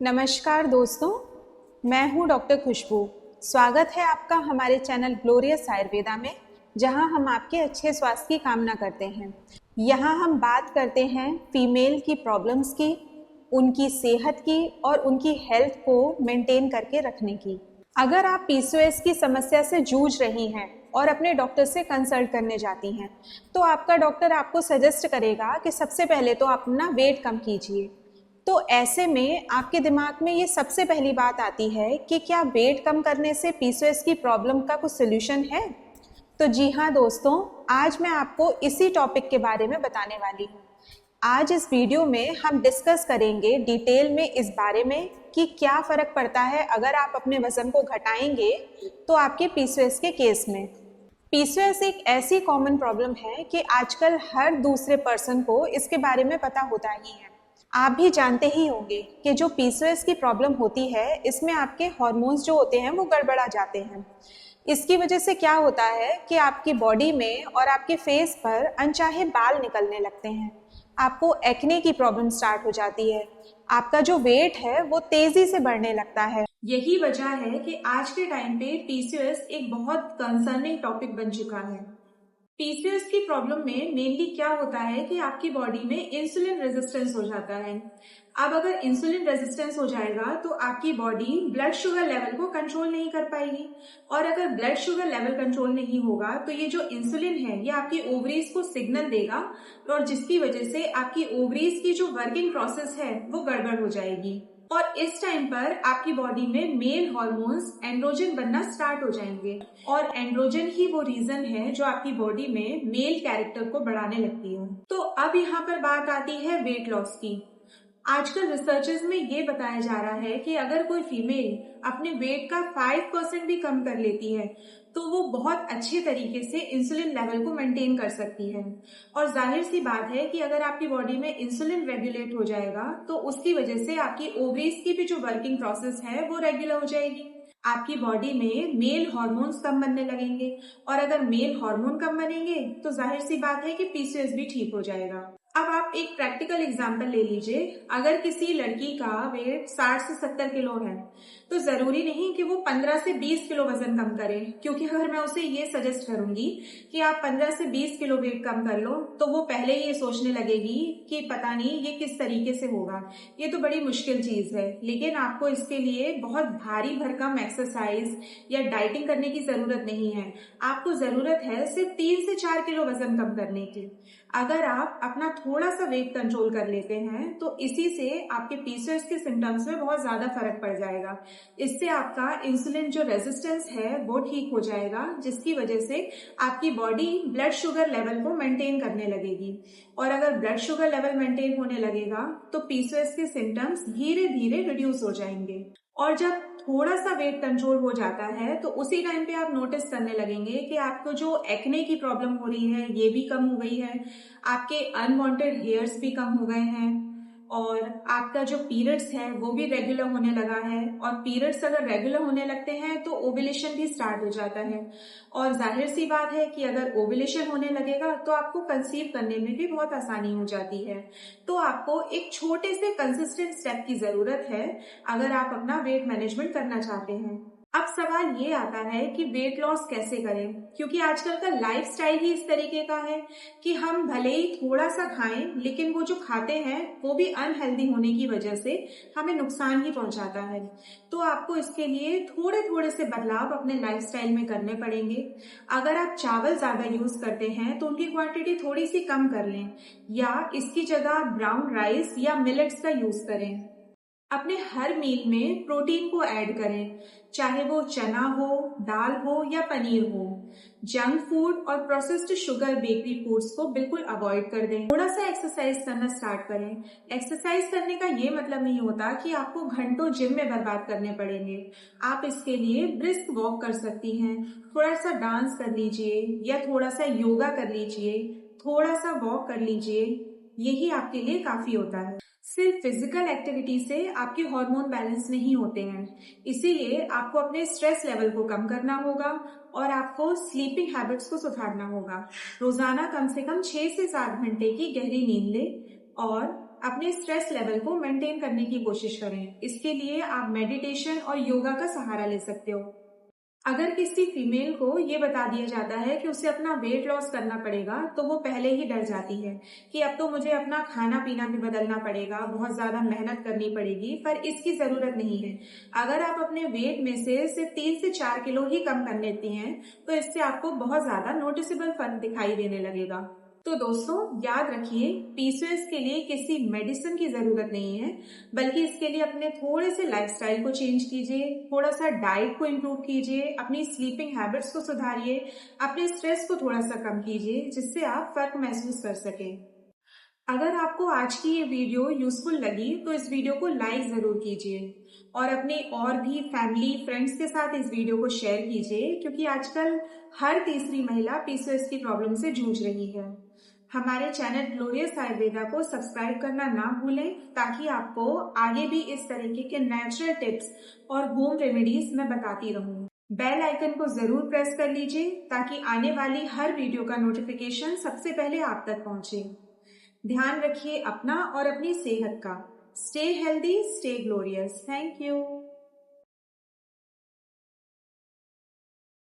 नमस्कार दोस्तों, मैं हूं डॉक्टर खुशबू। स्वागत है आपका हमारे चैनल ग्लोरियस आयुर्वेदा में, जहां हम आपके अच्छे स्वास्थ्य की कामना करते हैं। यहां हम बात करते हैं फीमेल की प्रॉब्लम्स की, उनकी सेहत की और उनकी हेल्थ को मेंटेन करके रखने की। अगर आप पीसीओएस की समस्या से जूझ रही हैं और अपने डॉक्टर से कंसल्ट करने जाती हैं, तो आपका डॉक्टर आपको सजेस्ट करेगा कि सबसे पहले तो आप अपना वेट कम कीजिए। तो ऐसे में आपके दिमाग में ये सबसे पहली बात आती है कि क्या वेट कम करने से पीसीओएस की प्रॉब्लम का कुछ सोल्यूशन है? तो जी हाँ दोस्तों, आज मैं आपको इसी टॉपिक के बारे में बताने वाली हूँ। आज इस वीडियो में हम डिस्कस करेंगे डिटेल में इस बारे में कि क्या फर्क पड़ता है अगर आप अपने वजन को घटाएंगे तो आपके पीसीओएस के केस में। पीसीओएस एक ऐसी कॉमन प्रॉब्लम है कि आजकल हर दूसरे पर्सन को इसके बारे में पता होता ही है। आप भी जानते ही होंगे कि जो पीसीओएस की प्रॉब्लम होती है, इसमें आपके हार्मोन्स जो होते हैं वो गड़बड़ा जाते हैं। इसकी वजह से क्या होता है कि आपकी बॉडी में और आपके फेस पर अनचाहे बाल निकलने लगते हैं, आपको एक्ने की प्रॉब्लम स्टार्ट हो जाती है, आपका जो वेट है वो तेजी से बढ़ने लगता है। यही वजह है कि आज के टाइम पे पीसीओएस एक बहुत कंसर्निंग टॉपिक बन चुका है। पीसीओएस की प्रॉब्लम में मेनली क्या होता है कि आपकी बॉडी में इंसुलिन रेजिस्टेंस हो जाता है। अब अगर इंसुलिन रेजिस्टेंस हो जाएगा तो आपकी बॉडी ब्लड शुगर लेवल को कंट्रोल नहीं कर पाएगी, और अगर ब्लड शुगर लेवल कंट्रोल नहीं होगा तो ये जो इंसुलिन है ये आपकी ओवरीज को सिग्नल देगा, और जिसकी वजह से आपकी ओवरीज की जो वर्किंग प्रोसेस है वो गड़बड़ हो जाएगी। और इस टाइम पर आपकी बॉडी में मेल हार्मोन्स एंड्रोजन बनना स्टार्ट हो जाएंगे, और एंड्रोजन ही वो रीजन है जो आपकी बॉडी में मेल कैरेक्टर को बढ़ाने लगती है। तो अब यहाँ पर बात आती है वेट लॉस की। आजकल रिसर्चेस में ये बताया जा रहा है कि अगर कोई फीमेल अपने वेट का 5% भी कम कर लेती है तो वो बहुत अच्छे तरीके से इंसुलिन लेवल को मेंटेन कर सकती है। और जाहिर सी बात है कि अगर आपकी बॉडी में इंसुलिन रेगुलेट हो जाएगा तो उसकी वजह से आपकी ओवरीज की भी जो वर्किंग प्रोसेस है वो रेगुलर हो जाएगी। आपकी बॉडी में मेल हार्मोन्स कम बनने लगेंगे, और अगर मेल हार्मोन कम बनेंगे तो जाहिर सी बात है कि पीसीओएस भी ठीक हो जाएगा। अब आप एक प्रैक्टिकल एग्जांपल ले लीजिए। अगर किसी लड़की का वेट 60 से 70 किलो है तो जरूरी नहीं कि वो 15 से 20 किलो वजन कम करे, क्योंकि अगर मैं उसे ये सजेस्ट करूंगी कि आप 15 से 20 किलो वेट कम कर लो तो वो पहले ये सोचने लगेगी कि पता नहीं ये किस तरीके से होगा, ये तो बड़ी मुश्किल चीज है। लेकिन आपको इसके लिए बहुत भारी भरकम एक्सरसाइज या डाइटिंग करने की जरूरत नहीं है। आपको जरूरत है सिर्फ 3 से 4 किलो वजन कम करने की। अगर आप अपना थोड़ा सा वेट कंट्रोल कर लेते हैं तो इसी से आपके पीसीओएस के सिम्टम्स में बहुत ज्यादा फर्क पड़ जाएगा। इससे आपका इंसुलिन जो रेजिस्टेंस है वो ठीक हो जाएगा, जिसकी वजह से आपकी बॉडी ब्लड शुगर लेवल को मेंटेन करने लगेगी, और अगर ब्लड शुगर लेवल मेंटेन होने लगेगा तो पीसीओएस के सिम्टम्स धीरे धीरे रिड्यूस हो जाएंगे। और जब थोड़ा सा वेट कंट्रोल हो जाता है तो उसी टाइम पे आप नोटिस करने लगेंगे कि आपको जो एक्ने की प्रॉब्लम हो रही है ये भी कम हो गई है, आपके अनवांटेड हेयर्स भी कम हो गए हैं, और आपका जो पीरियड्स है वो भी रेगुलर होने लगा है। और पीरियड्स अगर रेगुलर होने लगते हैं तो ओव्यूलेशन भी स्टार्ट हो जाता है, और जाहिर सी बात है कि अगर ओव्यूलेशन होने लगेगा तो आपको कंसीव करने में भी बहुत आसानी हो जाती है। तो आपको एक छोटे से कंसिस्टेंट स्टेप की जरूरत है अगर आप अपना वेट मैनेजमेंट करना चाहते हैं। अब सवाल ये आता है कि वेट लॉस कैसे करें, क्योंकि आजकल का लाइफस्टाइल ही इस तरीके का है कि हम भले ही थोड़ा सा खाएं लेकिन वो जो खाते हैं वो भी अनहेल्दी होने की वजह से हमें नुकसान ही पहुंचाता है। तो आपको इसके लिए थोड़े थोड़े से बदलाव अपने लाइफस्टाइल में करने पड़ेंगे। अगर आप चावल ज्यादा यूज करते हैं तो उनकी क्वांटिटी थोड़ी सी कम कर लें, या इसकी जगह ब्राउन राइस या मिलेट्स का यूज करें। अपने हर मील में प्रोटीन को ऐड करें, चाहे वो चना हो, दाल हो या पनीर हो। जंक फूड और प्रोसेस्ड शुगर बेकरी फूड्स को बिल्कुल अवॉइड कर दें। थोड़ा सा एक्सरसाइज करना स्टार्ट करें। एक्सरसाइज करने का ये मतलब नहीं होता कि आपको घंटों जिम में बर्बाद करने पड़ेंगे। आप इसके लिए ब्रिस्क वॉक कर सकती हैं, थोड़ा सा डांस कर लीजिए या थोड़ा सा योगा कर लीजिए, थोड़ा सा वॉक कर लीजिए, यही आपके लिए काफी होता है। सिर्फ फिजिकल एक्टिविटी से आपके हार्मोन बैलेंस नहीं होते हैं, इसीलिए आपको अपने स्ट्रेस लेवल को कम करना होगा और आपको स्लीपिंग हैबिट्स को सुधारना होगा। रोजाना कम से कम 6 से 7 घंटे की गहरी नींद लें, और अपने स्ट्रेस लेवल को मेंटेन करने की कोशिश करें। इसके लिए आप मेडिटेशन और योगा का सहारा ले सकते हो। अगर किसी फीमेल को ये बता दिया जाता है कि उसे अपना वेट लॉस करना पड़ेगा, तो वो पहले ही डर जाती है कि अब तो मुझे अपना खाना पीना भी बदलना पड़ेगा, बहुत ज्यादा मेहनत करनी पड़ेगी। पर इसकी जरूरत नहीं है। अगर आप अपने वेट में से सिर्फ 3 से 4 किलो ही कम कर लेती हैं, तो इससे आपको बहुत ज्यादा नोटिसेबल फर्क दिखाई देने लगेगा। तो दोस्तों, याद रखिए, पीसीओएस के लिए किसी मेडिसिन की जरूरत नहीं है, बल्कि इसके लिए अपने थोड़े से लाइफस्टाइल को चेंज कीजिए, थोड़ा सा डाइट को इम्प्रूव कीजिए, अपनी स्लीपिंग हैबिट्स को सुधारिए, अपने स्ट्रेस को थोड़ा सा कम कीजिए, जिससे आप फर्क महसूस कर सकें। अगर आपको आज की ये वीडियो यूजफुल लगी तो इस वीडियो को लाइक जरूर कीजिए और अपने और भी फैमिली फ्रेंड्स के साथ इस वीडियो को शेयर कीजिए, क्योंकि आजकल हर तीसरी महिला पीसीओएस की प्रॉब्लम से जूझ रही है। हमारे चैनल ग्लोरियस आयुर्वेदा को सब्सक्राइब करना ना भूलें, ताकि आपको आगे भी इस तरीके के नेचुरल टिप्स और होम रेमेडीज मैं बताती रहूं। बेल आइकन को जरूर प्रेस कर लीजिए, ताकि आने वाली हर वीडियो का नोटिफिकेशन सबसे पहले आप तक पहुंचे। ध्यान रखिए अपना और अपनी सेहत का। Stay healthy, stay glorious. Thank you.